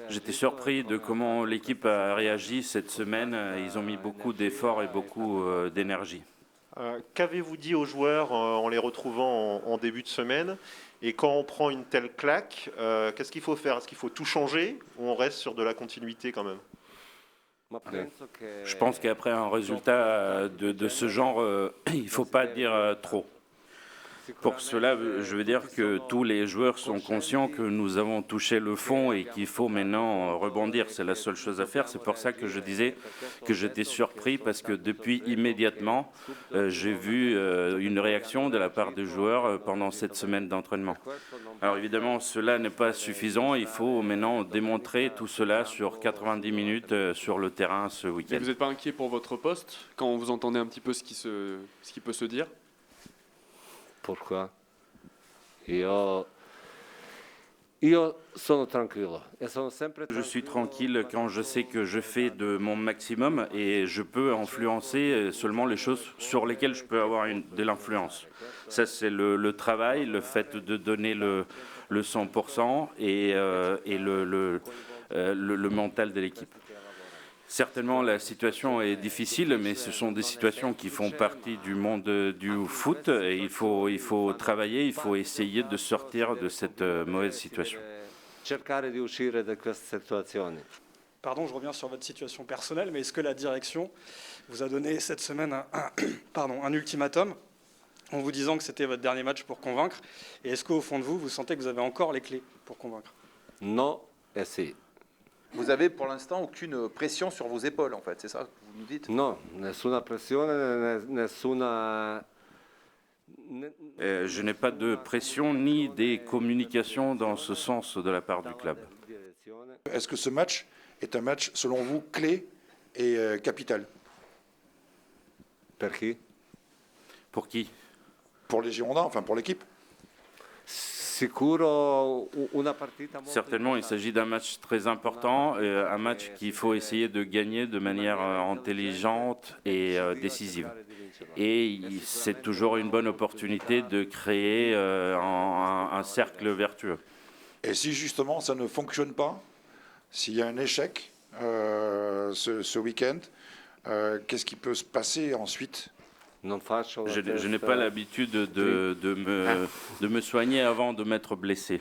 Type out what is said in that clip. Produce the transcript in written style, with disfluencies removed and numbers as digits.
J'étais surpris de comment l'équipe a réagi cette semaine. Ils ont mis beaucoup d'efforts et beaucoup d'énergie. Qu'avez-vous dit aux joueurs en les retrouvant en début de semaine? Et quand on prend une telle claque, qu'est-ce qu'il faut faire? Est-ce qu'il faut tout changer ou on reste sur de la continuité quand même? Je pense qu'après un résultat de ce genre, il ne faut pas dire trop. Pour cela, je veux dire que tous les joueurs sont conscients que nous avons touché le fond et qu'il faut maintenant rebondir. C'est la seule chose à faire. C'est pour ça que je disais que j'étais surpris parce que depuis immédiatement, j'ai vu une réaction de la part des joueurs pendant cette semaine d'entraînement. Alors évidemment, cela n'est pas suffisant. Il faut maintenant démontrer tout cela sur 90 minutes sur le terrain ce week-end. Et vous n'êtes pas inquiet pour votre poste quand vous entendez un petit peu ce qui peut se dire? Pourquoi? Je suis tranquille quand je sais que je fais de mon maximum et je peux influencer seulement les choses sur lesquelles je peux avoir de l'influence. Ça, c'est le travail, le fait de donner le 100% et le mental de l'équipe. Certainement, la situation est difficile, mais ce sont des situations qui font partie du monde du foot. Et il faut travailler, il faut essayer de sortir de cette mauvaise situation. Pardon, je reviens sur votre situation personnelle, mais est-ce que la direction vous a donné cette semaine un ultimatum en vous disant que c'était votre dernier match pour convaincre? Et est-ce qu'au fond de vous, vous sentez que vous avez encore les clés pour convaincre? Non, et si. Vous avez pour l'instant aucune pression sur vos épaules, en fait, c'est ça que vous nous dites? Non, nessuna pressione, nessuna... Je n'ai pas de pression ni des communications dans ce sens de la part du club. Est-ce que ce match est un match, selon vous, clé et capital? Per chi? Pour qui? Pour les Girondins, enfin pour l'équipe. Certainement, il s'agit d'un match très important, un match qu'il faut essayer de gagner de manière intelligente et décisive. Et c'est toujours une bonne opportunité de créer un cercle vertueux. Et si justement ça ne fonctionne pas, s'il y a un échec ce week-end, qu'est-ce qui peut se passer ensuite? Je n'ai pas l'habitude de me soigner avant de m'être blessé.